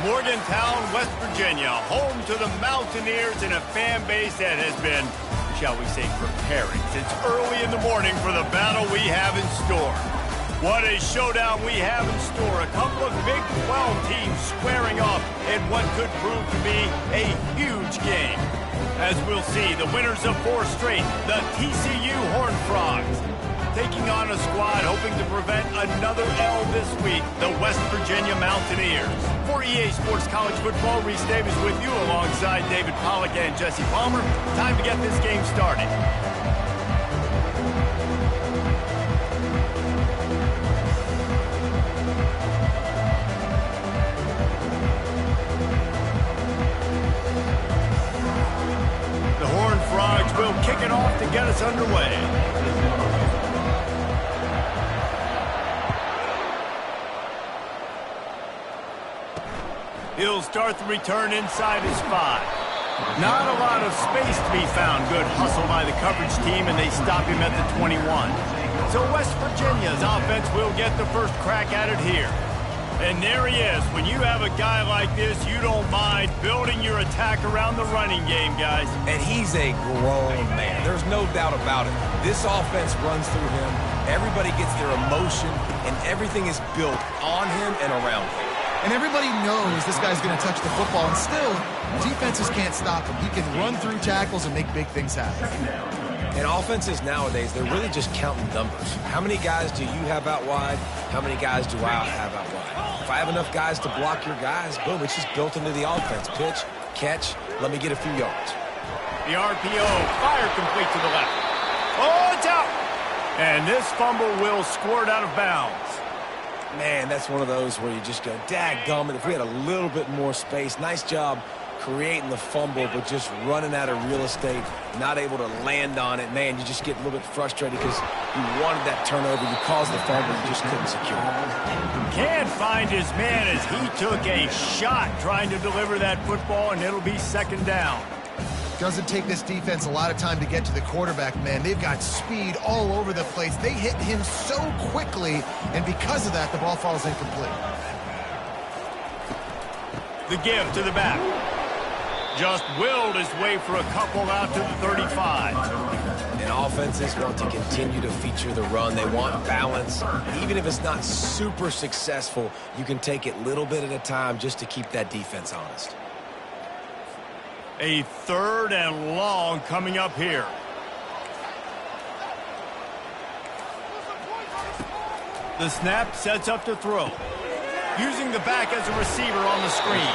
Morgantown, West Virginia, home to the Mountaineers and a fan base that has been, shall we say, preparing since early in the morning for the battle we have in store. What a showdown we have in store. A couple of Big 12 teams squaring off in what could prove to be a huge game. As we'll see, the winners of 4 straight, the TCU Horned Frogs, taking on a squad hoping to prevent another L this week, the West Virginia Mountaineers. For EA Sports College Football, Reese Davis with you alongside David Pollack and Jesse Palmer. Time to get this game started. The Horned Frogs will kick it off to get us underway. He'll start the return inside his 5. Not a lot of space to be found. Good hustle by the coverage team, and they stop him at the 21. So West Virginia's offense will get the first crack at it here. And there he is. When you have a guy like this, you don't mind building your attack around the running game, guys. And he's a grown man. There's no doubt about it. This offense runs through him. Everybody gets their emotion, and everything is built on him and around him. And everybody knows this guy's going to touch the football, and still, defenses can't stop him. He can run through tackles and make big things happen. And offenses nowadays, they're really just counting numbers. How many guys do you have out wide? How many guys do I have out wide? If I have enough guys to block your guys, boom, it's just built into the offense. Pitch, catch, let me get a few yards. The RPO, fire complete to the left. Oh, it's out! And this fumble will squirt out of bounds. Man, that's one of those where you just go, dadgummit, if we had a little bit more space. Nice job creating the fumble, but just running out of real estate, not able to land on it. Man, you just get a little bit frustrated because you wanted that turnover. You caused the fumble, you just couldn't secure it. Can't find his man as he took a shot trying to deliver that football, and it'll be second down. Doesn't take this defense a lot of time to get to the quarterback, man. They've got speed all over the place. They hit him so quickly, and because of that, the ball falls incomplete. The give to the back. Just willed his way for a couple out to the 35. And offenses want to continue to feature the run. They want balance. Even if it's not super successful, you can take it little bit at a time just to keep that defense honest. A 3rd and long coming up here. The snap sets up to throw. Using the back as a receiver on the screen.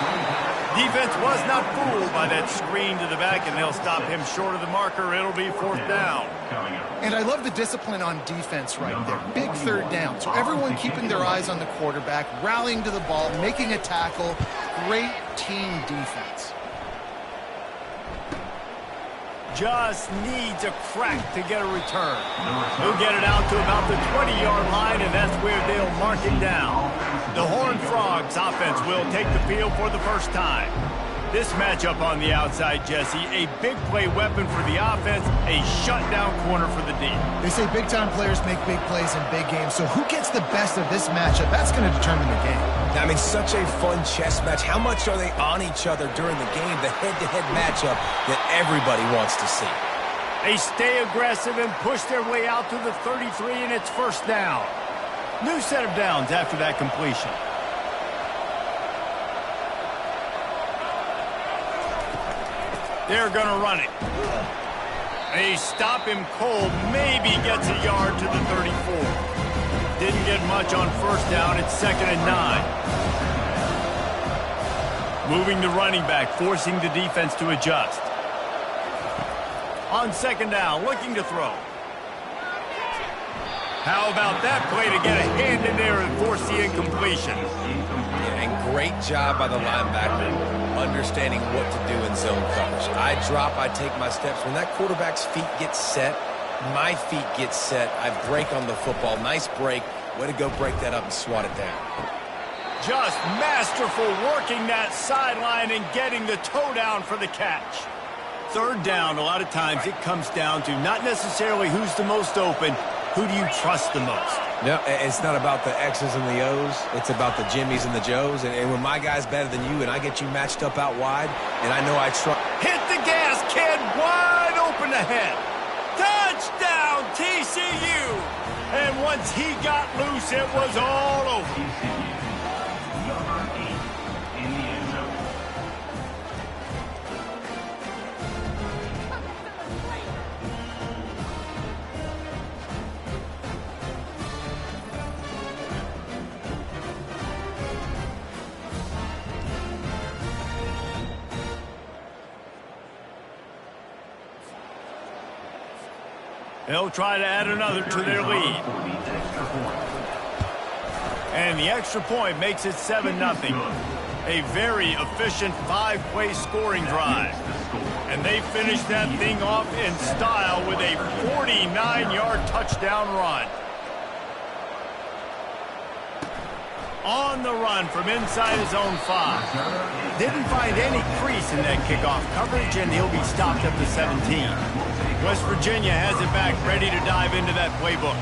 Defense was not fooled by that screen to the back, and they'll stop him short of the marker. It'll be 4th down. And I love the discipline on defense right there. Big 3rd down. So everyone keeping their eyes on the quarterback, rallying to the ball, making a tackle. Great team defense. Just needs a crack to get a return. He'll get it out to about the 20-yard line, and that's where they'll mark it down. The Horned Frogs offense will take the field for the first time. This matchup on the outside, Jesse, a big play weapon for the offense, a shutdown corner for the D. They say big-time players make big plays in big games, so who gets the best of this matchup? That's going to determine the game. I mean, such a fun chess match. How much are they on each other during the game? The head-to-head matchup that everybody wants to see. They stay aggressive and push their way out to the 33, and it's 1st down. New set of downs after that completion. They're going to run it. They stop him cold, maybe gets a yard to the 34. Didn't get much on 1st down. It's 2nd and 9. Moving the running back, forcing the defense to adjust. On 2nd down, looking to throw. How about that play to get a hand in there and force the incompletion? Yeah, and great job by the linebacker, understanding what to do in zone coverage. I drop, I take my steps. When that quarterback's feet get set, my feet get set, I break on the football. Nice break. Way to go break that up and swat it down. Just masterful working that sideline and getting the toe down for the catch. third down, a lot of times it comes down to not necessarily who's the most open, who do you trust the most? No, it's not about the X's and the O's. It's about the Jimmies and the Joes. And when my guy's better than you and I get you matched up out wide, and I know I trust... Hit the gas, kid! Wide open ahead. Touchdown, TCU! And once he got loose, it was all over. They'll try to add another to their lead. And the extra point makes it 7-0. A very efficient 5-play scoring drive. And they finish that thing off in style with a 49-yard touchdown run. On the run from inside his own 5. Didn't find any crease in that kickoff coverage, and he'll be stopped at the 17. West Virginia has it back, ready to dive into that playbook.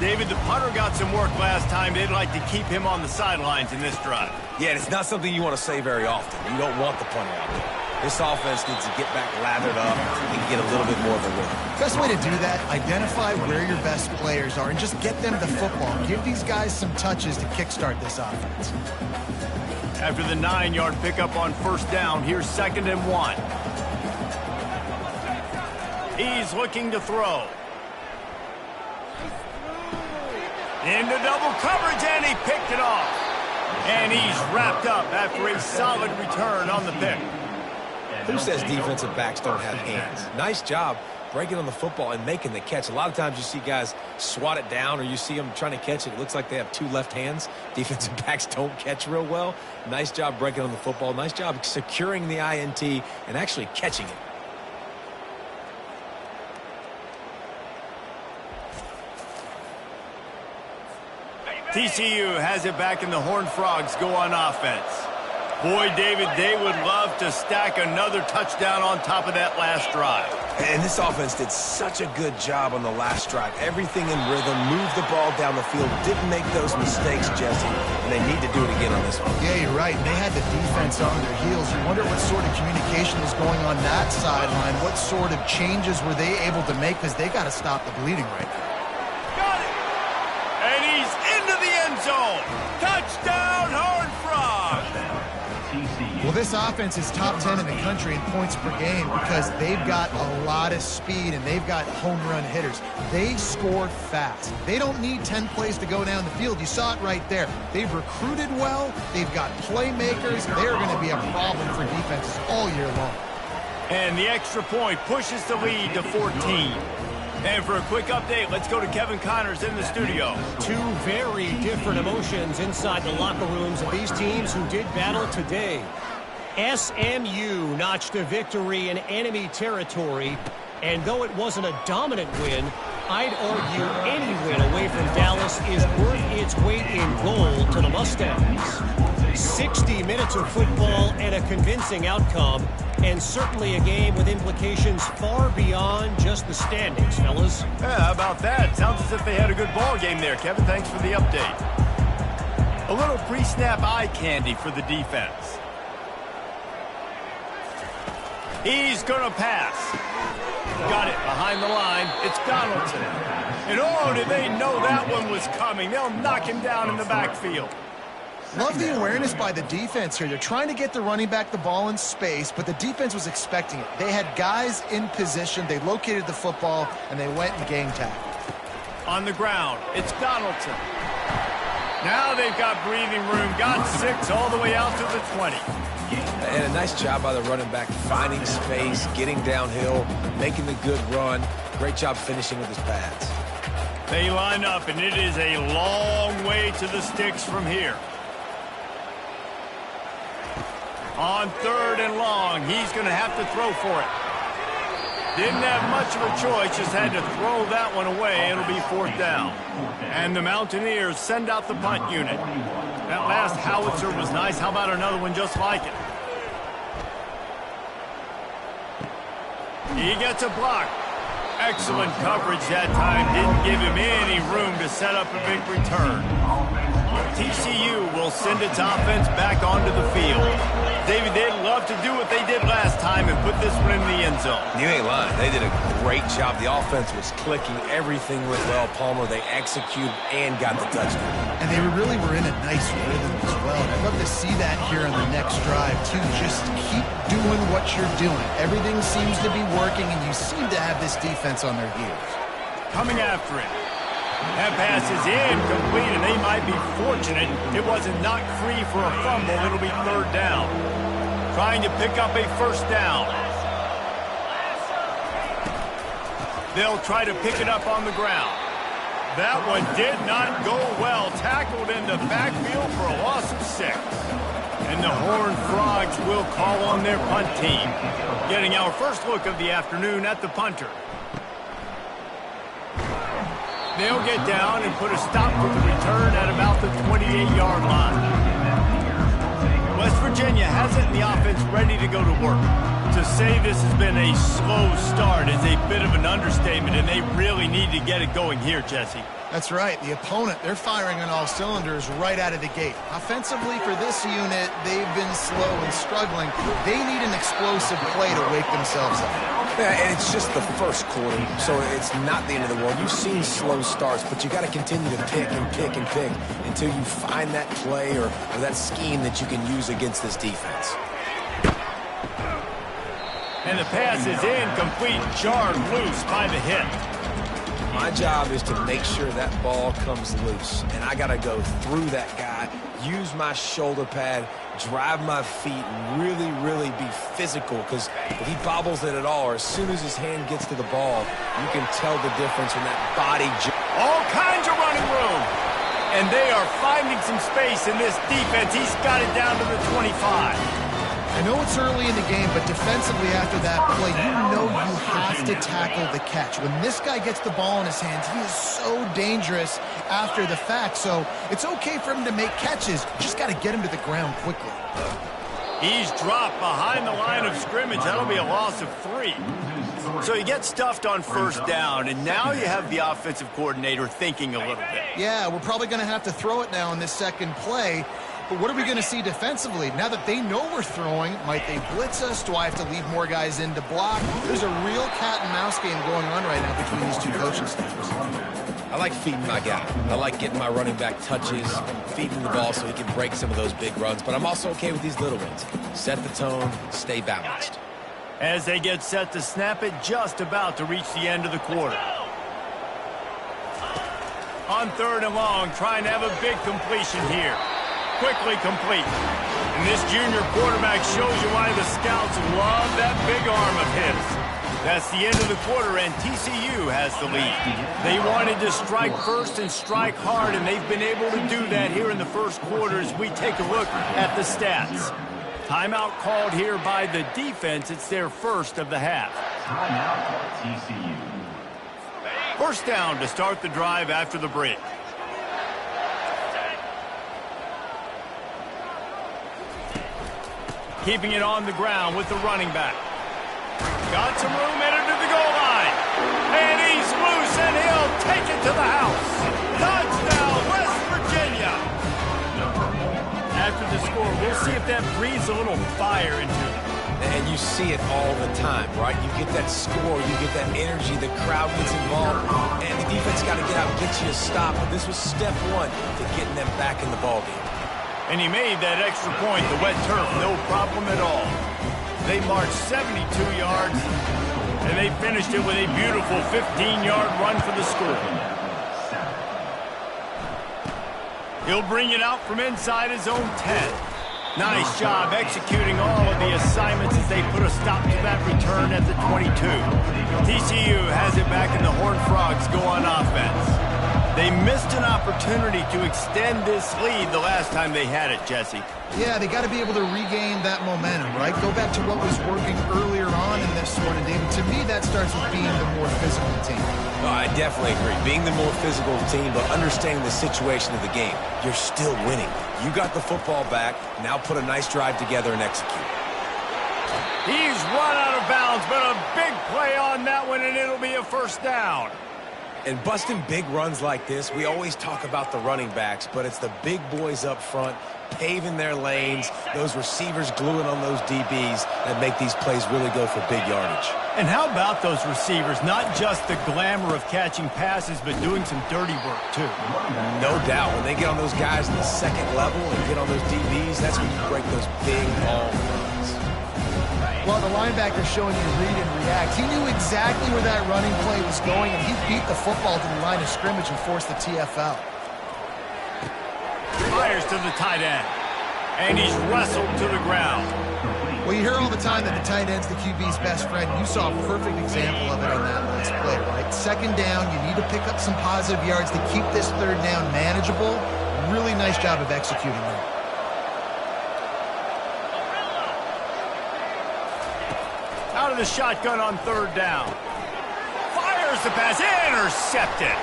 David, the punter got some work last time. They'd like to keep him on the sidelines in this drive. Yeah, and it's not something you want to say very often. You don't want the punter out there. This offense needs to get back lathered up and get a little bit more of a rhythm. Best way to do that, identify where your best players are and just get them the football. Give these guys some touches to kickstart this offense. After the 9-yard pickup on first down, here's 2nd and 1. He's looking to throw. Into double coverage, and he picked it off. And he's wrapped up after a solid return on the pick. Who says defensive backs don't have hands? Nice job breaking on the football and making the catch. A lot of times you see guys swat it down or you see them trying to catch it. It looks like they have 2 left hands. Defensive backs don't catch real well. Nice job breaking on the football. Nice job securing the INT and actually catching it. TCU has it back, and the Horned Frogs go on offense. Boy, David, they would love to stack another touchdown on top of that last drive. And this offense did such a good job on the last drive. Everything in rhythm, moved the ball down the field, didn't make those mistakes, Jesse, and they need to do it again on this one. Yeah, you're right. And they had the defense on their heels. You wonder what sort of communication is going on that sideline. What sort of changes were they able to make, because they got to stop the bleeding right now. Got it! And he's into the end zone. Touchdown, Horned Frogs! Well, this offense is top 10 in the country in points per game because they've got a lot of speed and they've got home run hitters. They score fast. They don't need 10 plays to go down the field. You saw it right there. They've recruited well. They've got playmakers. They're going to be a problem for defenses all year long. And the extra point pushes the lead to 14. And for a quick update, let's go to Kevin Connors in the studio. 2 very different emotions inside the locker rooms of these teams who did battle today. SMU notched a victory in enemy territory, and though it wasn't a dominant win, I'd argue any win away from Dallas is worth its weight in gold to the Mustangs. 60 minutes of football and a convincing outcome, and certainly a game with implications far beyond just the standings, fellas. Yeah, how about that? Sounds as if they had a good ball game there, Kevin. Thanks for the update. A little pre-snap eye candy for the defense. He's going to pass. Got it behind the line. It's Donaldson. And oh, did they know that one was coming. They'll knock him down in the backfield. Love the awareness by the defense here. They're trying to get the running back the ball in space, but the defense was expecting it. They had guys in position. They located the football, and they went and gang tackled. On the ground, it's Donaldson. Now they've got breathing room. Got 6 all the way out to the 20. And a nice job by the running back, finding space, getting downhill, making the good run. Great job finishing with his pads. They line up, and it is a long way to the sticks from here. On 3rd and long, he's going to have to throw for it. Didn't have much of a choice, just had to throw that one away. It'll be 4th down. And the Mountaineers send out the punt unit. That last howitzer was nice. How about another one just like it? He gets a block. Excellent coverage that time. Didn't give him any room to set up a big return. TCU will send its offense back onto the field. David, they'd love to do what they did last time and put this one in the end zone. You ain't lying. They did a great job. The offense was clicking. Everything went well, Palmer. They executed and got the touchdown. And they really were in a nice rhythm as well. And I'd love to see that here on the next drive, too. Just keep doing what you're doing. Everything seems to be working, and you seem to have this defense on their heels. Coming after it. That pass is incomplete, and they might be fortunate it wasn't knocked free for a fumble. It'll be third down. Trying to pick up a first down. They'll try to pick it up on the ground. That one did not go well. Tackled in the backfield for a loss of 6. And the Horned Frogs will call on their punt team. Getting our first look of the afternoon at the punter. They'll get down and put a stop to the return at about the 28-yard line. West Virginia has it in the offense ready to go to work. To say this has been a slow start is a bit of an understatement, and they really need to get it going here, Jesse. That's right. The opponent, they're firing on all cylinders right out of the gate. Offensively for this unit, they've been slow and struggling. They need an explosive play to wake themselves up. Yeah, and it's just the first quarter, so it's not the end of the world. You've seen slow starts, but you got to continue to pick and pick and pick until you find that play or that scheme that you can use against this defense. And the pass is incomplete, jarred loose by the hit. My job is to make sure that ball comes loose, and I got to go through that guy, use my shoulder pad, drive my feet, and really, really be physical, because if he bobbles it at all, or as soon as his hand gets to the ball, you can tell the difference in that body. All kinds of running room. And they are finding some space in this defense. He's got it down to the 25. I know it's early in the game, but defensively after that play, you know you have to tackle the catch. When this guy gets the ball in his hands, he is so dangerous after the fact. So it's okay for him to make catches. Just got to get him to the ground quickly. He's dropped behind the line of scrimmage. That'll be a loss of 3. So you get stuffed on first down, and now you have the offensive coordinator thinking a little bit. Yeah, we're probably going to have to throw it now in this second play. But what are we going to see defensively? Now that they know we're throwing, might they blitz us? Do I have to leave more guys in to block? There's a real cat and mouse game going on right now between these two coaching staffs. I like feeding my guy. I like getting my running back touches, feeding the ball so he can break some of those big runs. But I'm also okay with these little ones. Set the tone, stay balanced. As they get set to snap it, just about to reach the end of the quarter. On third and long, trying to have a big completion here. Quickly complete. And this junior quarterback shows you why the scouts love that big arm of his. That's the end of the quarter, and TCU has the lead. They wanted to strike first and strike hard, and they've been able to do that here in the first quarter as we take a look at the stats. Timeout called here by the defense. It's their first of the half. Timeout, TCU. First down to start the drive after the break. Keeping it on the ground with the running back. Got some room headed to the goal line. And he's loose, and he'll take it to the house. Touchdown, West Virginia. After the score, we'll see if that breathes a little fire into it. And you see it all the time, right? You get that score, you get that energy, the crowd gets involved, and the defense got to get out and get you a stop. But this was step one to getting them back in the ballgame. And he made that extra point, the wet turf, no problem at all. They marched 72 yards, and they finished it with a beautiful 15-yard run for the score. He'll bring it out from inside his own 10. Nice job executing all of the assignments as they put a stop to that return at the 22. TCU has it back, and the Horned Frogs go on offense. They missed an opportunity to extend this lead the last time they had it, Jesse. Yeah, they got to be able to regain that momentum, right? Go back to what was working earlier on in this one. And, David, to me, that starts with being the more physical team. Oh, I definitely agree. Being the more physical team, but understanding the situation of the game. You're still winning. You got the football back. Now put a nice drive together and execute. He's run out of bounds, but a big play on that one, and it'll be a first down. And busting big runs like this, we always talk about the running backs, but it's the big boys up front paving their lanes, those receivers gluing on those DBs that make these plays really go for big yardage. And how about those receivers? Not just the glamour of catching passes, but doing some dirty work, too. No doubt. When they get on those guys in the second level and get on those DBs, that's when you break those big ball runs. Well, the linebacker's showing you read and react. He knew exactly where that running play was going, and he beat the football to the line of scrimmage and forced the TFL. Fires to the tight end, and he's wrestled to the ground. Well, you hear all the time that the tight end's the QB's best friend. You saw a perfect example of it on that last play, right? Second down, you need to pick up some positive yards to keep this third down manageable. Really nice job of executing that. Out of the shotgun on third down. Fires the pass, intercepted.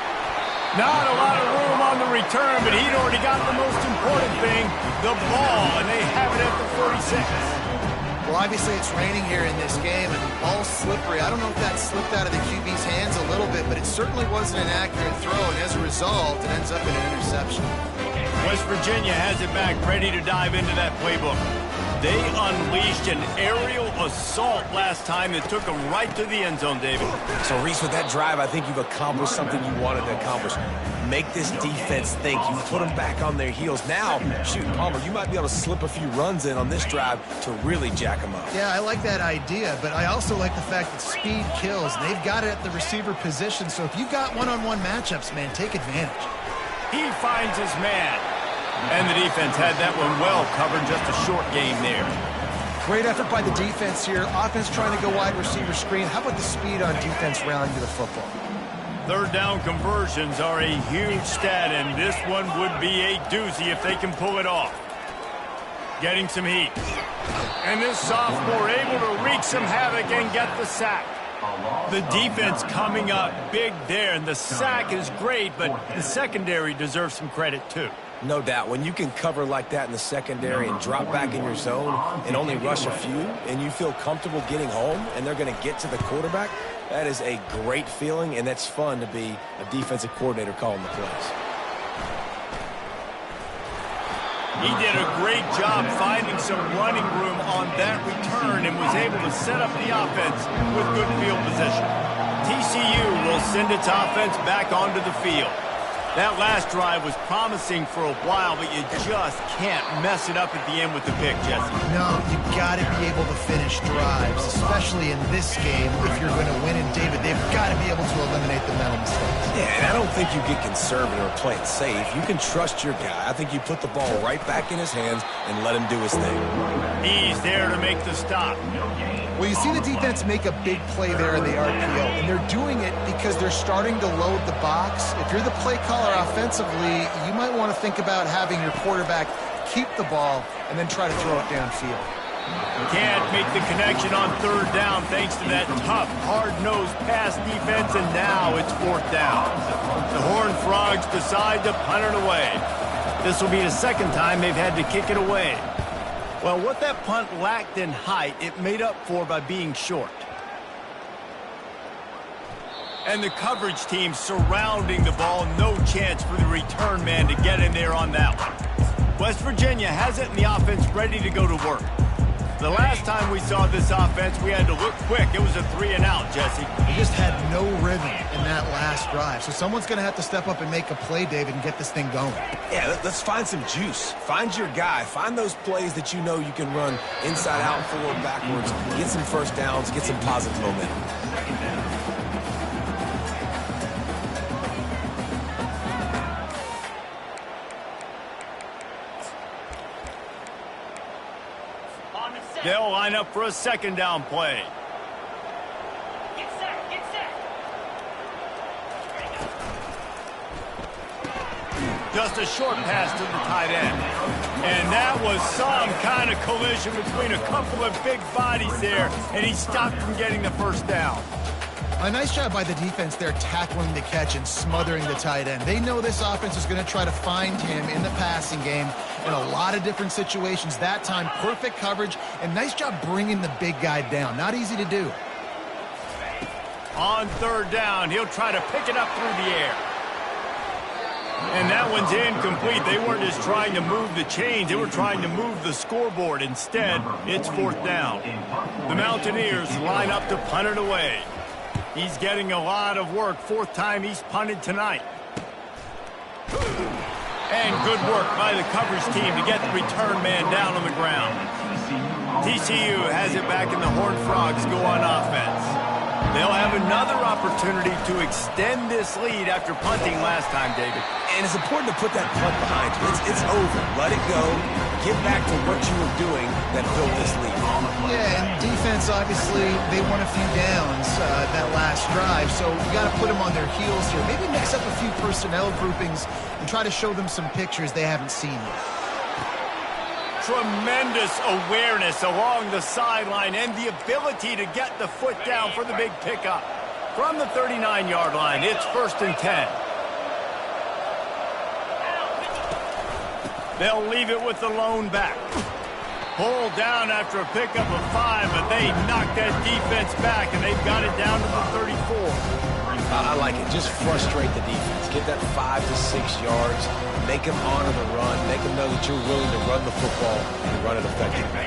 Not a lot of room on the return, but he'd already got the most important thing, the ball, and they have it at the 46. Well, obviously it's raining here in this game, and the ball's slippery. I don't know if that slipped out of the QB's hands a little bit, but it certainly wasn't an accurate throw, and as a result, it ends up in an interception. West Virginia has it back, ready to dive into that playbook. They unleashed an aerial assault last time that took them right to the end zone, David. So, Reese, with that drive, I think you've accomplished something you wanted to accomplish. Make this defense think. You put them back on their heels. Now, shoot, Palmer, you might be able to slip a few runs in on this drive to really jack them up. Yeah, I like that idea, but I also like the fact that speed kills. They've got it at the receiver position, so if you've got one-on-one matchups, man, take advantage. He finds his man. And the defense had that one well covered, just a short game there. Great effort by the defense here. Offense trying to go wide receiver screen. How about the speed on defense rallying to the football? Third down conversions are a huge stat, and this one would be a doozy if they can pull it off. Getting some heat. And this sophomore able to wreak some havoc and get the sack. The defense coming up big there, and the sack is great, but the secondary deserves some credit too. No doubt. When you can cover like that in the secondary and drop back in your zone and only rush a few, and you feel comfortable getting home and they're going to get to the quarterback, that is a great feeling, and that's fun to be a defensive coordinator calling the plays. He did a great job finding some running room on that return and was able to set up the offense with good field position. TCU will send its offense back onto the field. That last drive was promising for a while, but you just can't mess it up at the end with the pick, Jesse. No, you've got to be able to finish drives, especially in this game. If you're going to win, and David, they've got to be able to eliminate the mental mistakes. Yeah, and I don't think you get conservative or play it safe. You can trust your guy. I think you put the ball right back in his hands and let him do his thing. He's there to make the stop. Well, you see the defense make a big play there in the RPO, and they're doing it because they're starting to load the box. If you're the play caller offensively, you might want to think about having your quarterback keep the ball and then try to throw it downfield. Can't make the connection on third down thanks to that tough, hard-nosed pass defense, and now it's fourth down. The Horned Frogs decide to punt it away. This will be the second time they've had to kick it away. Well, what that punt lacked in height, it made up for by being short. And the coverage team surrounding the ball, no chance for the return man to get in there on that one. West Virginia has it in the offense ready to go to work. The last time we saw this offense, we had to look quick. It was a 3-and-out, Jesse. They just had no rhythm in that last drive. So someone's going to have to step up and make a play, David, and get this thing going. Yeah, let's find some juice. Find your guy. Find those plays that you know you can run inside out, forward, backwards. Get some first downs. Get some positive momentum. They'll line up for a second down play. Get set, get set. Just a short pass to the tight end. And that was some kind of collision between a couple of big bodies there, and he stopped from getting the first down. A nice job by the defense there tackling the catch and smothering the tight end. They know this offense is going to try to find him in the passing game in a lot of different situations. That time, perfect coverage, and nice job bringing the big guy down. Not easy to do. On third down, he'll try to pick it up through the air. And that one's incomplete. They weren't just trying to move the chains. They were trying to move the scoreboard. Instead, it's fourth down. The Mountaineers line up to punt it away. He's getting a lot of work. Fourth time he's punted tonight. And good work by the coverage team to get the return man down on the ground. TCU has it back and the Horned Frogs go on offense. They'll have another opportunity to extend this lead after punting last time, David. And it's important to put that punt behind you. It's over. Let it go. Get back to what you were doing that built this lead. Yeah, and defense, obviously, they won a few downs that last drive, so you got to put them on their heels here. Maybe mix up a few personnel groupings and try to show them some pictures they haven't seen yet. Tremendous awareness along the sideline and the ability to get the foot down for the big pickup. From the 39-yard line, it's 1st and 10. They'll leave it with the lone back. Pulled down after a pickup of 5, but they knocked that defense back, and they've got it down to the 34. I like it. Just frustrate the defense. Get that 5 to 6 yards. Make them honor the run. Make them know that you're willing to run the football and run it effectively.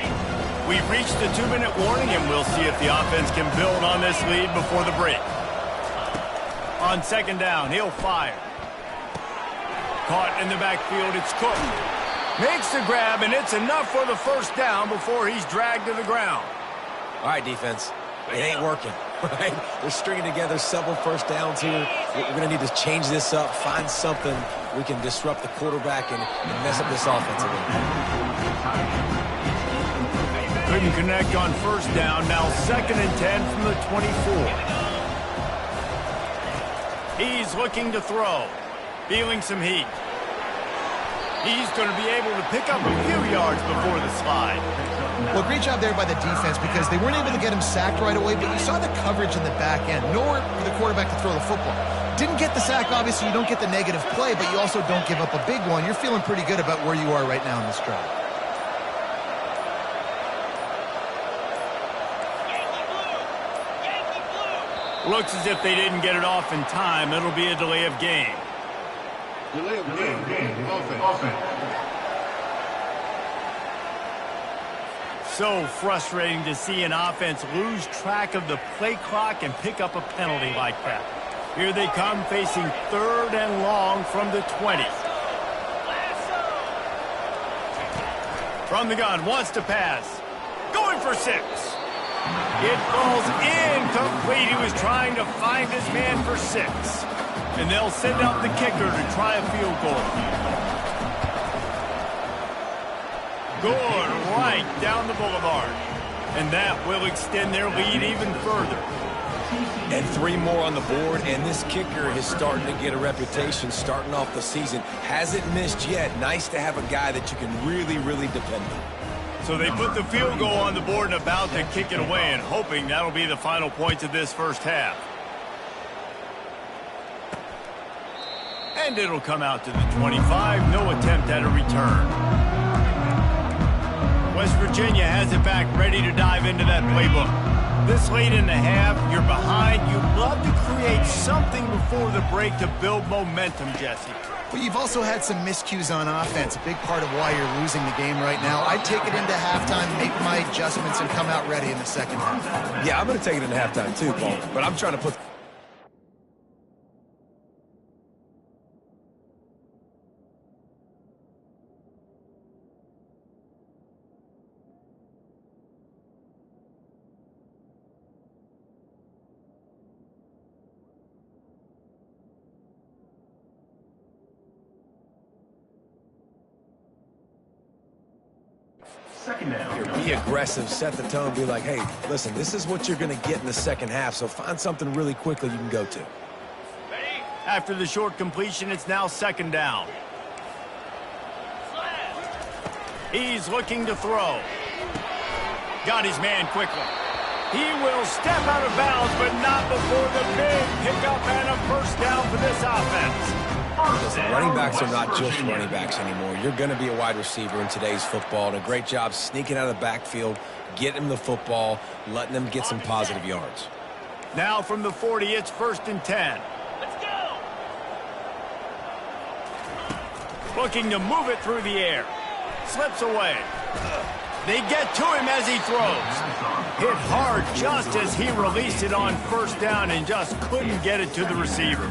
We've reached the 2-minute warning, and we'll see if the offense can build on this lead before the break. On 2nd down, he'll fire. Caught in the backfield, it's Cook. Makes the grab, and it's enough for the 1st down before he's dragged to the ground. All right, defense. It ain't working, right? We're stringing together several 1st downs here. We're going to need to change this up, find something we can disrupt the quarterback and mess up this offense a little. Couldn't connect on 1st down. Now 2nd and 10 from the 24. He's looking to throw. Feeling some heat. He's going to be able to pick up a few yards before the slide. Well, great job there by the defense because they weren't able to get him sacked right away, but you saw the coverage in the back end. Nowhere for the quarterback to throw the football. Didn't get the sack, obviously. You don't get the negative play, but you also don't give up a big one. You're feeling pretty good about where you are right now in this drive. Looks as if they didn't get it off in time. It'll be a delay of game. Delay of game. Offense. So frustrating to see an offense lose track of the play clock and pick up a penalty like that. Here they come facing 3rd and long from the 20. From the gun, wants to pass. Going for 6. It falls incomplete. He was trying to find his man for 6. And they'll send out the kicker to try a field goal. Good, right down the boulevard. And that will extend their lead even further. And 3 more on the board, and this kicker is starting to get a reputation starting off the season. Hasn't missed yet. Nice to have a guy that you can really, really depend on. So they put the field goal on the board and about to kick it away and hoping that'll be the final points of this 1st half. And it'll come out to the 25. No attempt at a return. West Virginia has it back, ready to dive into that playbook. This late in the half, you're behind. You'd love to create something before the break to build momentum, Jesse. Well, you've also had some miscues on offense, a big part of why you're losing the game right now. I'd take it into halftime, make my adjustments, and come out ready in the 2nd half. Yeah, I'm going to take it into halftime too, Paul. But I'm trying to put... Be aggressive, set the tone, be like, hey, listen, this is what you're going to get in the 2nd half, so find something really quickly you can go to. After the short completion, it's now 2nd down. He's looking to throw. Got his man quickly. He will step out of bounds, but not before the big pickup and a first down for this offense. Listen, running backs are not just running backs anymore. You're going to be a wide receiver in today's football, and a great job sneaking out of the backfield, getting them the football, letting them get some positive yards. Now from the 40, it's 1st and 10. Let's go. Looking to move it through the air. Slips away. They get to him as he throws. Hit hard just as he released it on 1st down and just couldn't get it to the receiver.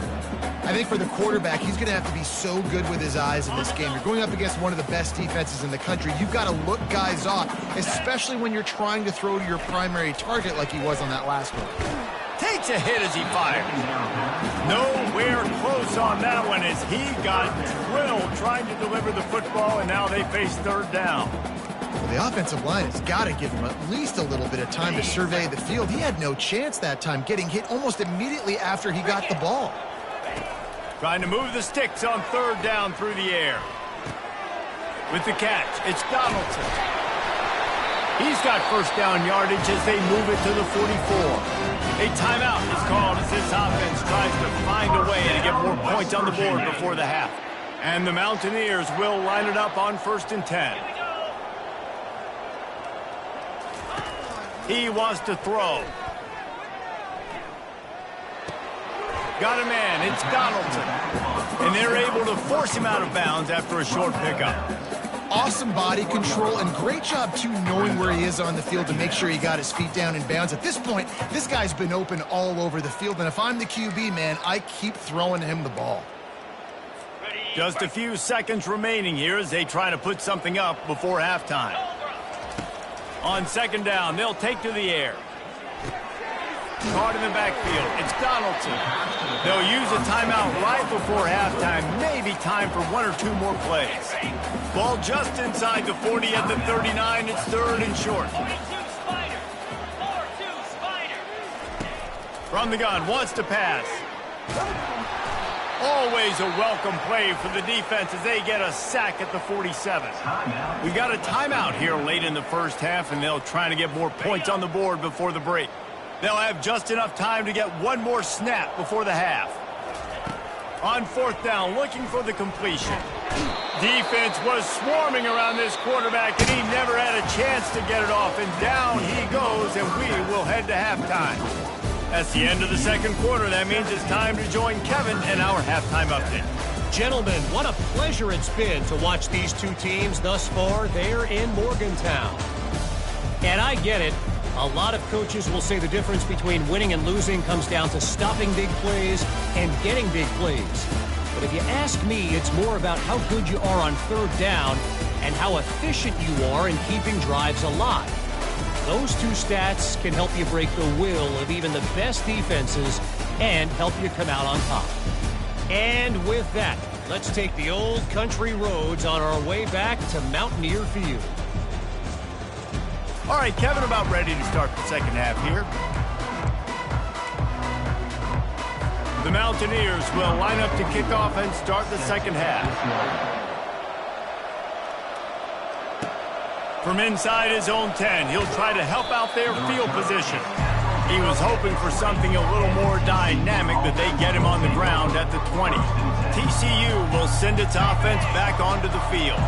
I think for the quarterback, he's going to have to be so good with his eyes in this game. You're going up against one of the best defenses in the country. You've got to look guys off, especially when you're trying to throw to your primary target like he was on that last one. Takes a hit as he fires. Nowhere close on that one as he got drilled trying to deliver the football, and now they face 3rd down. Well, the offensive line has got to give him at least a little bit of time to survey the field. He had no chance that time, getting hit almost immediately after he got the ball. Trying to move the sticks on 3rd down through the air. With the catch, it's Donaldson. He's got 1st down yardage as they move it to the 44. A timeout is called as this offense tries to find a way to get more points on the board before the half. And the Mountaineers will line it up on 1st and 10. He wants to throw. Got a man, it's Donaldson. And they're able to force him out of bounds after a short pickup. Awesome body control and great job, too, knowing where he is on the field to make sure he got his feet down in bounds. At this point, this guy's been open all over the field, and if I'm the QB, man, I keep throwing him the ball. Just a few seconds remaining here as they try to put something up before halftime. On 2nd down, they'll take to the air. Caught in the backfield. It's Donaldson. They'll use a timeout right before halftime. Maybe time for 1 or 2 more plays. Ball just inside the 40 at the 39. It's 3rd and short. 42 Spider. 4-2 Spider. From the gun, wants to pass. Always a welcome play for the defense as they get a sack at the 47. We got a timeout here late in the 1st half, and they'll try to get more points on the board before the break. They'll have just enough time to get 1 more snap before the half. On 4th down, looking for the completion. Defense was swarming around this quarterback, and he never had a chance to get it off. And down he goes, and we will head to halftime. That's the end of the 2nd quarter. That means it's time to join Kevin and our halftime update. Gentlemen, what a pleasure it's been to watch these 2 teams thus far there in Morgantown. And I get it. A lot of coaches will say the difference between winning and losing comes down to stopping big plays and getting big plays. But if you ask me, it's more about how good you are on 3rd down and how efficient you are in keeping drives alive. Those 2 stats can help you break the will of even the best defenses and help you come out on top. And with that, let's take the old country roads on our way back to Mountaineer Field. All right, Kevin, about ready to start the 2nd half here. The Mountaineers will line up to kick off and start the 2nd half. From inside his own 10, he'll try to help out their field position. He was hoping for something a little more dynamic, but they get him on the ground at the 20. TCU will send its offense back onto the field.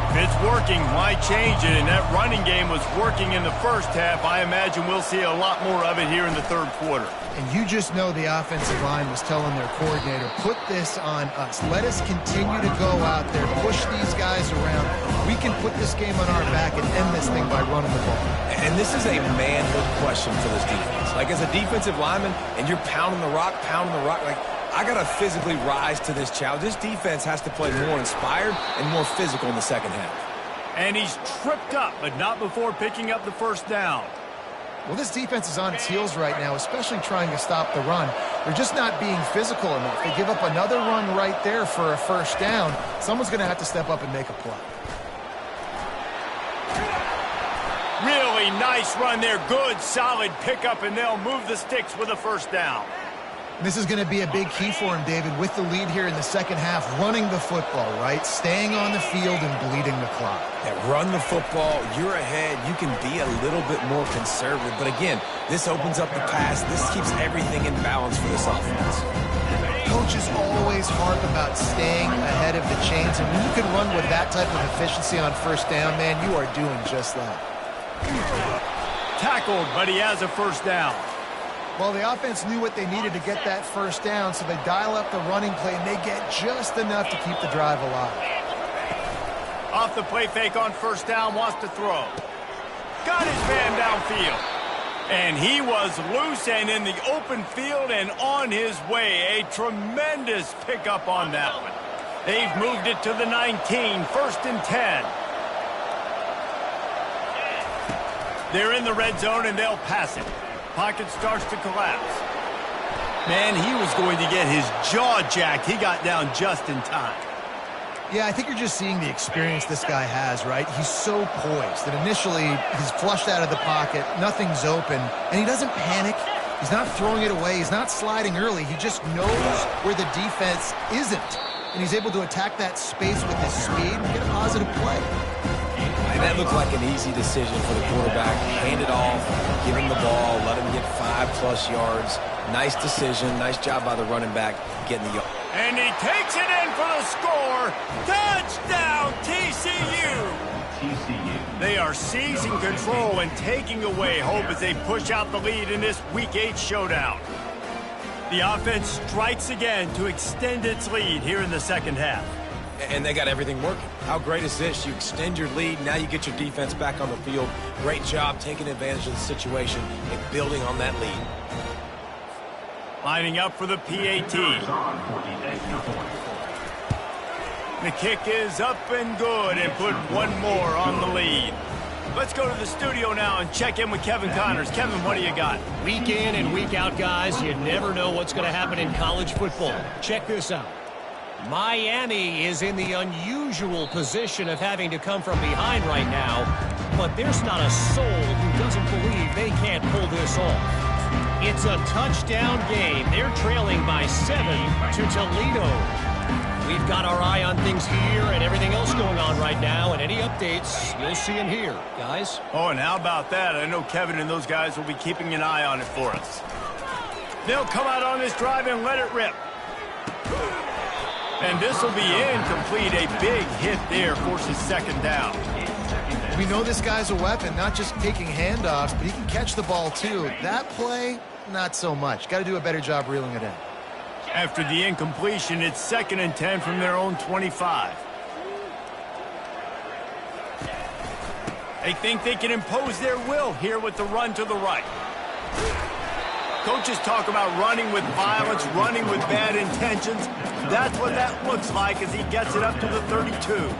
If it's working, why change it? And that running game was working in the 1st half. I imagine we'll see a lot more of it here in the 3rd quarter. And you just know the offensive line was telling their coordinator, put this on us. Let us continue to go out there, push these guys around. We can put this game on our back and end this thing by running the ball. And this is a manhood question for this defense. Like, as a defensive lineman, and you're pounding the rock, like, I got to physically rise to this challenge. This defense has to play more inspired and more physical in the 2nd half. And he's tripped up, but not before picking up the 1st down. Well, this defense is on its heels right now, especially trying to stop the run. They're just not being physical enough. They give up another run right there for a 1st down. Someone's going to have to step up and make a play. Really nice run there. Good, solid pickup, and they'll move the sticks with a 1st down. This is going to be a big key for him, David, with the lead here in the second half, running the football, right? Staying on the field and bleeding the clock. Yeah, run the football, you're ahead, you can be a little bit more conservative. But again, this opens up the pass. This keeps everything in balance for this offense. Coaches always harp about staying ahead of the chains, and when you can run with that type of efficiency on first down, man, you are doing just that. Tackled, but he has a first down. Well, the offense knew what they needed to get that first down, so they dial up the running play, and they get just enough to keep the drive alive. Off the play fake on first down, wants to throw. Got his man downfield. And he was loose and in the open field and on his way. A tremendous pickup on that one. They've moved it to the 19, first and 10. They're in the red zone, and they'll pass it. Pocket starts to collapse. Man, he was going to get his jaw jacked. He got down just in time. Yeah, I think you're just seeing the experience this guy has, right? He's so poised that initially he's flushed out of the pocket, nothing's open, and he doesn't panic. He's not throwing it away. He's not sliding early. He just knows where the defense isn't, and he's able to attack that space with his speed and get a positive play. And that looked like an easy decision for the quarterback. Hand it off, give him the ball, let him get 5+ yards. Nice decision. Nice job by the running back getting the yard. And he takes it in for the score. Touchdown, TCU. TCU. They are seizing control and taking away hope as they push out the lead in this Week 8 showdown. The offense strikes again to extend its lead here in the second half. And they got everything working. How great is this? You extend your lead. Now you get your defense back on the field. Great job taking advantage of the situation and building on that lead. Lining up for the PAT. The kick is up and good and put one more on the lead. Let's go to the studio now and check in with Kevin Connors. Kevin, what do you got? Week in and week out, guys, you never know what's going to happen in college football. Check this out. Miami is in the unusual position of having to come from behind right now, but there's not a soul who doesn't believe they can't pull this off. It's a touchdown game. They're trailing by 7 to Toledo. We've got our eye on things here and everything else going on right now, and any updates, you'll see them here, guys. Oh, and how about that? I know Kevin and those guys will be keeping an eye on it for us. They'll come out on this drive and let it rip. And this will be incomplete. A big hit there forces second down. We know this guy's a weapon, not just taking handoffs, but he can catch the ball too. That play, not so much. Got to do a better job reeling it in. After the incompletion, it's 2nd and 10 from their own 25. They think they can impose their will here with the run to the right. Coaches talk about running with violence, running with bad intentions. That's what that looks like as he gets it up to the 32.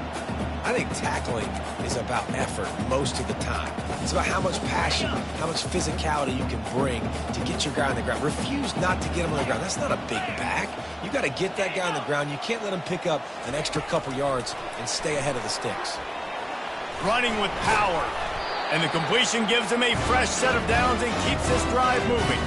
I think tackling is about effort most of the time. It's about how much passion, how much physicality you can bring to get your guy on the ground. Refuse not to get him on the ground. That's not a big back. You got to get that guy on the ground. You can't let him pick up an extra couple yards and stay ahead of the sticks. Running with power. And the completion gives him a fresh set of downs and keeps this drive moving.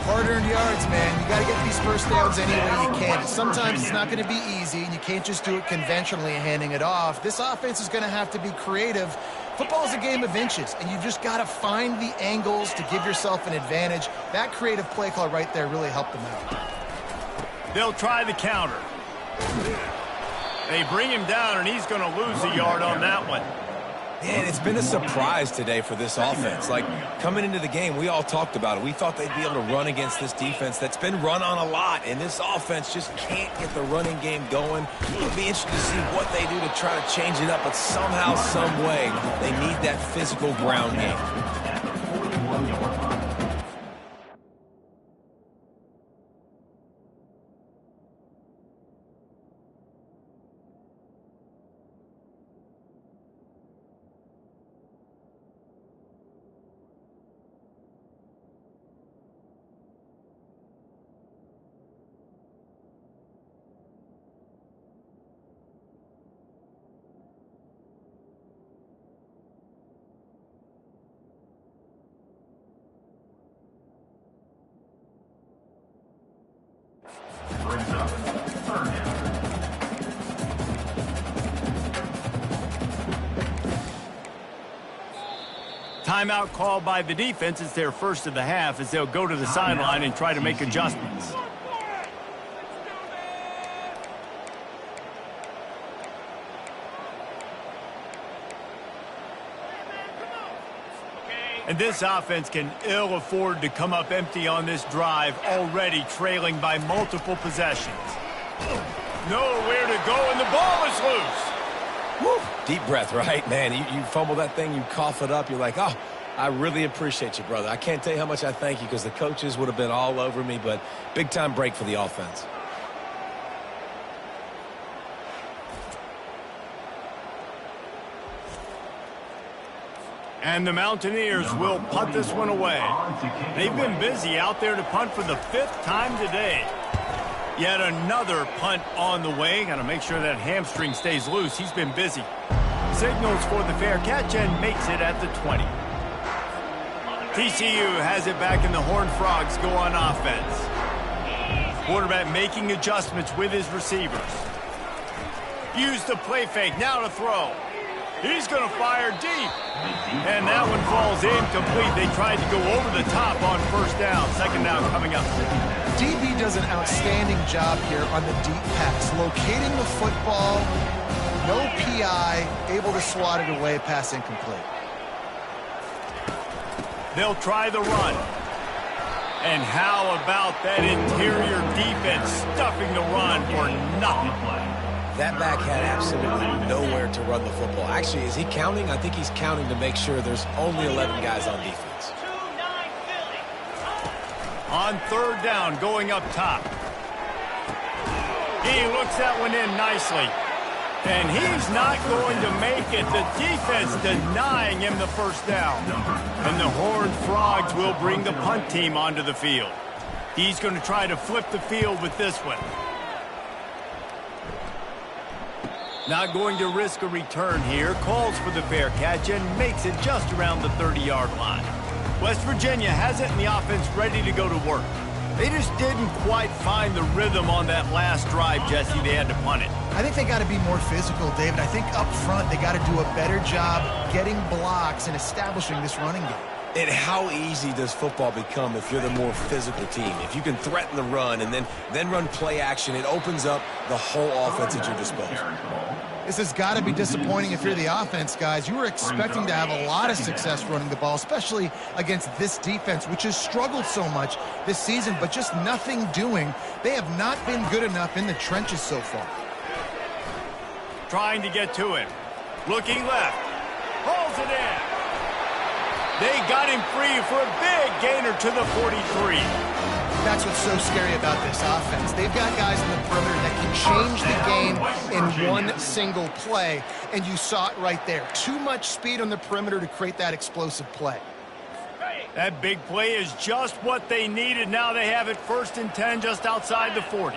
Hard-earned yards, man. You got to get these first downs any way you can. And sometimes it's not going to be easy, and you can't just do it conventionally handing it off. This offense is going to have to be creative. Football is a game of inches, and you've just got to find the angles to give yourself an advantage. That creative play call right there really helped them out. They'll try the counter. They bring him down, and he's going to lose a yard on that one. And it's been a surprise today for this offense. Like, coming into the game, we all talked about it. We thought they'd be able to run against this defense that's been run on a lot, and this offense just can't get the running game going. It'll be interesting to see what they do to try to change it up, but somehow, some way, they need that physical ground game. Timeout called by the defense. It's their first of the half as they'll go to the sideline and try to make adjustments. And this offense can ill afford to come up empty on this drive, already trailing by multiple possessions. Nowhere to go, and the ball is loose. Woo. Deep breath, right? Man, you fumble that thing, you cough it up, you're like, oh, I really appreciate you, brother. I can't tell you how much I thank you because the coaches would have been all over me, but big-time break for the offense. And the Mountaineers will punt this one away. They've been busy out there to punt for the 5th time today. Yet another punt on the way. Got to make sure that hamstring stays loose. He's been busy. Signals for the fair catch and makes it at the 20. TCU has it back, and the Horned Frogs go on offense. Quarterback making adjustments with his receivers. Use the play fake. Now to throw. He's going to fire deep. And that one falls incomplete. They tried to go over the top on first down. Second down coming up. DB does an outstanding job here on the deep pass. Locating the football, no PI, able to swat it away, pass incomplete. They'll try the run. And how about that interior defense stuffing the run for nothing? That back had absolutely nowhere to run the football. Actually, is he counting? I think he's counting to make sure there's only 11 guys on defense. On third down, going up top. He looks that one in nicely. And he's not going to make it. The defense denying him the first down. And the Horned Frogs will bring the punt team onto the field. He's going to try to flip the field with this one. Not going to risk a return here. Calls for the fair catch and makes it just around the 30-yard line. West Virginia has it in the offense ready to go to work. They just didn't quite find the rhythm on that last drive, Jesse. They had to punt it. I think they got to be more physical, David. I think up front they got to do a better job getting blocks and establishing this running game. And how easy does football become if you're the more physical team? If you can threaten the run and then run play action, it opens up the whole offense at your disposal. This has got to be disappointing if you're the offense, guys. You were expecting to have a lot of success running the ball, especially against this defense, which has struggled so much this season, but just nothing doing. They have not been good enough in the trenches so far. Trying to get to him. Looking left. Hauls it in. They got him free for a big gainer to the 43. That's what's so scary about this offense. They've got guys in the perimeter that can change the game in one single play, and you saw it right there. Too much speed on the perimeter to create that explosive play. That big play is just what they needed. Now they have it 1st and 10 just outside the 40.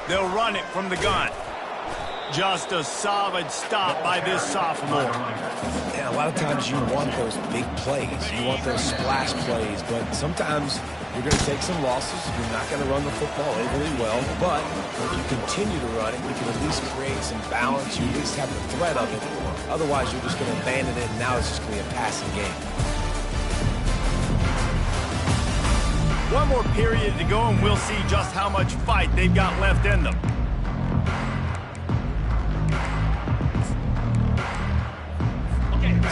They'll run it from the gun. Just a solid stop by this sophomore. Yeah, a lot of times you want those big plays. You want those splash plays, but sometimes you're going to take some losses. You're not going to run the football overly well, but if you continue to run it, you can at least create some balance. You at least have the threat of it. Otherwise, you're just going to abandon it, and now it's just going to be a passing game. One more period to go, and we'll see just how much fight they've got left in them.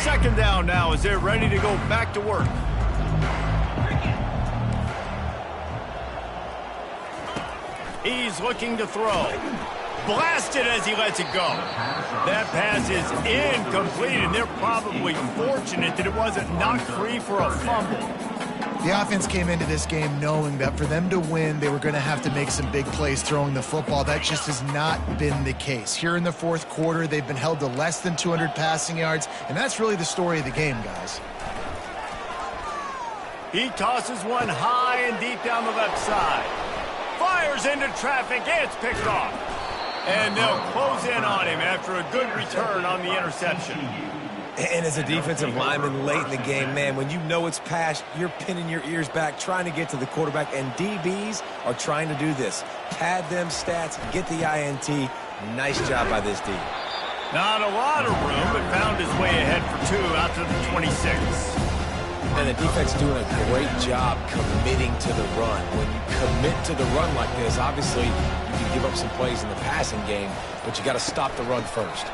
Second down now as they're ready to go back to work. He's looking to throw. Blasted as he lets it go. That pass is incomplete, and they're probably fortunate that it wasn't knocked free for a fumble. The offense came into this game knowing that for them to win, they were going to have to make some big plays throwing the football. That just has not been the case. Here in the fourth quarter, they've been held to less than 200 passing yards, and that's really the story of the game, guys. He tosses one high and deep down the left side. Fires into traffic, it's picked off. And they'll close in on him after a good return on the interception. And as a defensive lineman late in the game, man, when you know it's past, you're pinning your ears back, trying to get to the quarterback, and DBs are trying to do this. Pad them stats, get the INT, Nice job by this D. Not a lot of room, but found his way ahead for 2 out to the 26. And the defense doing a great job committing to the run. When you commit to the run like this, obviously you can give up some plays in the passing game, but you got to stop the run first.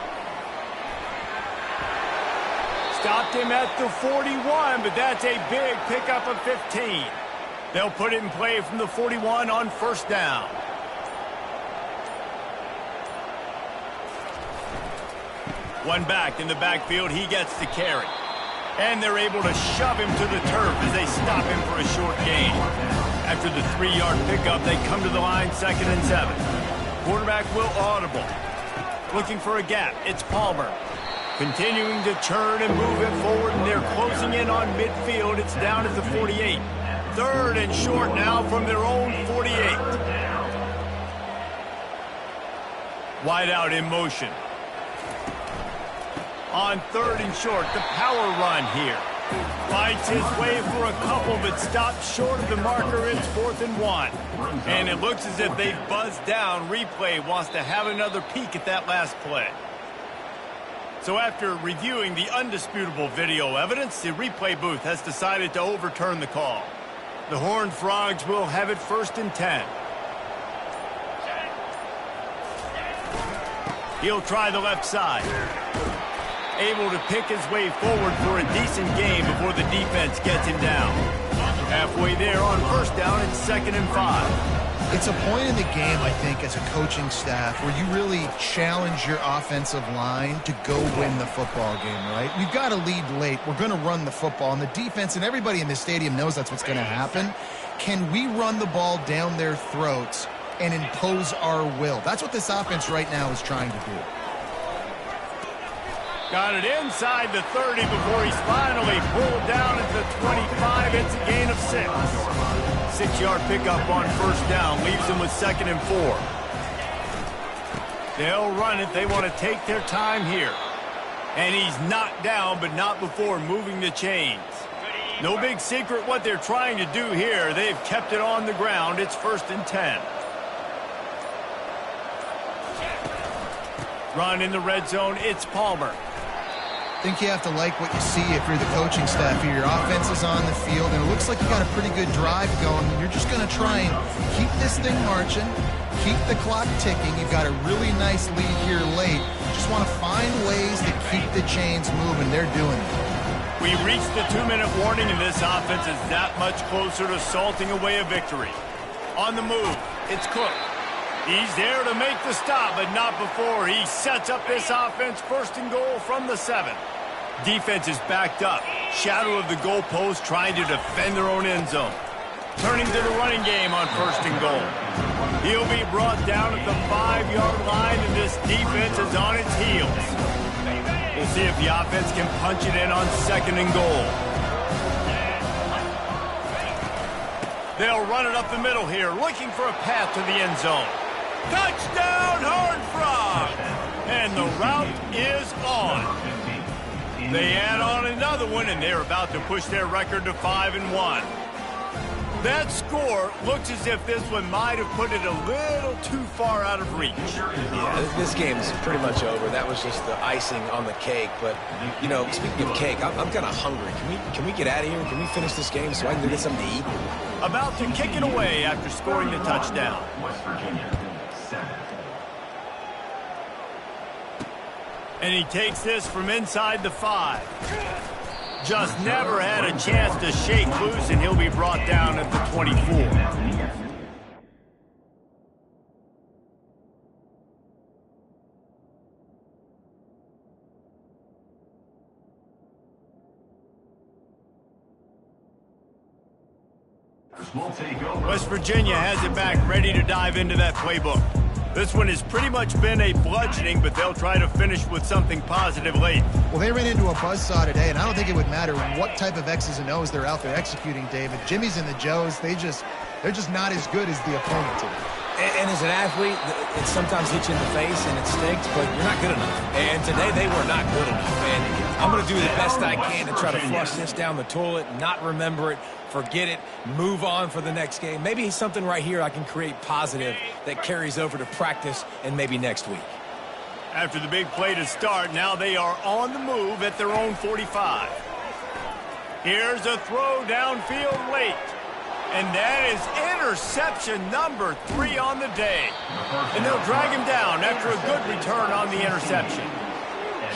Stopped him at the 41, but that's a big pickup of 15. They'll put it in play from the 41 on first down. One back in the backfield, he gets the carry. And they're able to shove him to the turf as they stop him for a short gain. After the 3-yard pickup, they come to the line 2nd and 7. Quarterback will audible. Looking for a gap, it's Palmer. Continuing to turn and move it forward, and they're closing in on midfield. It's down at the 48. 3rd and short now from their own 48. Wide out in motion. On 3rd and short, the power run here. Fights his way for a couple, but stops short of the marker. It's 4th and 1. And it looks as if they've buzzed down. Replay wants to have another peek at that last play. So after reviewing the undisputable video evidence, the replay booth has decided to overturn the call. The Horned Frogs will have it 1st and 10. He'll try the left side. Able to pick his way forward for a decent game before the defense gets him down. Halfway there on first down, it's 2nd and 5. It's a point in the game, I think, as a coaching staff where you really challenge your offensive line to go win the football game, right? We've got to lead late. We're going to run the football, and the defense and everybody in the stadium knows that's what's going to happen. Can we run the ball down their throats and impose our will? That's what this offense right now is trying to do. Got it inside the 30 before he's finally pulled down at the 25. It's a gain of 6. 6-yard pickup on first down leaves him with 2nd and 4. They'll run it. They want to take their time here. And he's knocked down, but not before moving the chains. No big secret what they're trying to do here. They've kept it on the ground. It's 1st and 10. Run in the red zone. It's Palmer. I think you have to like what you see if you're the coaching staff here. Your offense is on the field, and it looks like you got a pretty good drive going. You're just going to try and keep this thing marching, keep the clock ticking. You've got a really nice lead here late. Just want to find ways to keep the chains moving. They're doing it. We reached the 2-minute warning, and this offense is that much closer to salting away a victory. On the move, it's Cook. He's there to make the stop, but not before he sets up this offense 1st and goal from the 7. Defense is backed up. Shadow of the goalpost trying to defend their own end zone. Turning to the running game on 1st and goal. He'll be brought down at the 5-yard line, and this defense is on its heels. We'll see if the offense can punch it in on 2nd and goal. They'll run it up the middle here, looking for a path to the end zone. Touchdown, Horned Frogs! And the route is on. They add on another one, and they're about to push their record to 5-1. That score looks as if this one might have put it a little too far out of reach. Yeah, this game's pretty much over. That was just the icing on the cake. But, you know, speaking of cake, I'm kind of hungry. Can we get out of here? Can we finish this game so I can go get something to eat? About to kick it away after scoring the touchdown. West Virginia, 7. And he takes this from inside the 5. Just never had a chance to shake loose, and he'll be brought down at the 24. West Virginia has it back, ready to dive into that playbook. This one has pretty much been a bludgeoning, but they'll try to finish with something positive late. Well, they ran into a buzzsaw today, and I don't think it would matter what type of X's and O's they're out there executing, David. Jimmy's and the Joes, they're just not as good as the opponent today. And as an athlete, it sometimes hits you in the face and it stinks, but you're not good enough. And today they were not good enough. And I'm going to do the best I can to try to flush this down the toilet, not remember it, forget it, move on for the next game. Maybe something right here I can create positive that carries over to practice and maybe next week. After the big play to start, now they are on the move at their own 45. Here's a throw downfield late. And that is interception number 3 on the day. And they'll drag him down after a good return on the interception.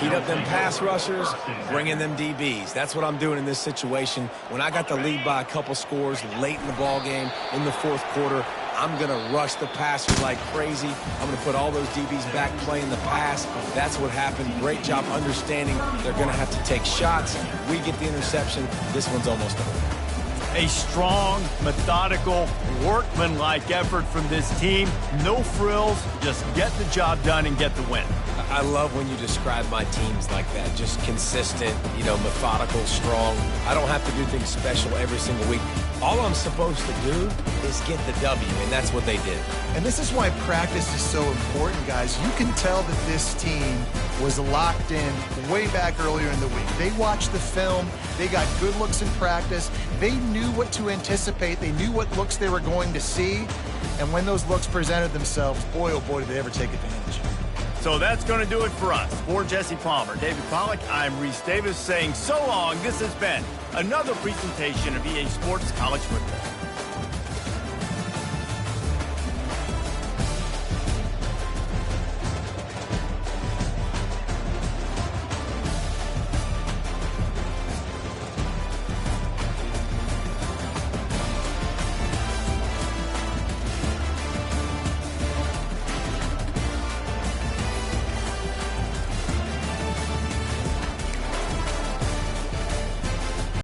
Heat up them pass rushers, bring in them DBs. That's what I'm doing in this situation. When I got the lead by a couple scores late in the ball game, in the fourth quarter, I'm going to rush the passer like crazy. I'm going to put all those DBs back playing the pass. That's what happened. Great job understanding they're going to have to take shots. We get the interception. This one's almost over. A strong, methodical, workmanlike effort from this team. No frills, just get the job done and get the win. I love when you describe my teams like that. Just consistent, methodical, strong. I don't have to do things special every single week. All I'm supposed to do is get the W, and that's what they did. And this is why practice is so important, guys. You can tell that this team was locked in way back earlier in the week. They watched the film. They got good looks in practice. They knew what to anticipate. They knew what looks they were going to see. And when those looks presented themselves, boy, oh boy, did they ever take advantage. So that's going to do it for us. For Jesse Palmer, David Pollack, I'm Reese Davis saying so long. This has been another presentation of EA Sports College Football.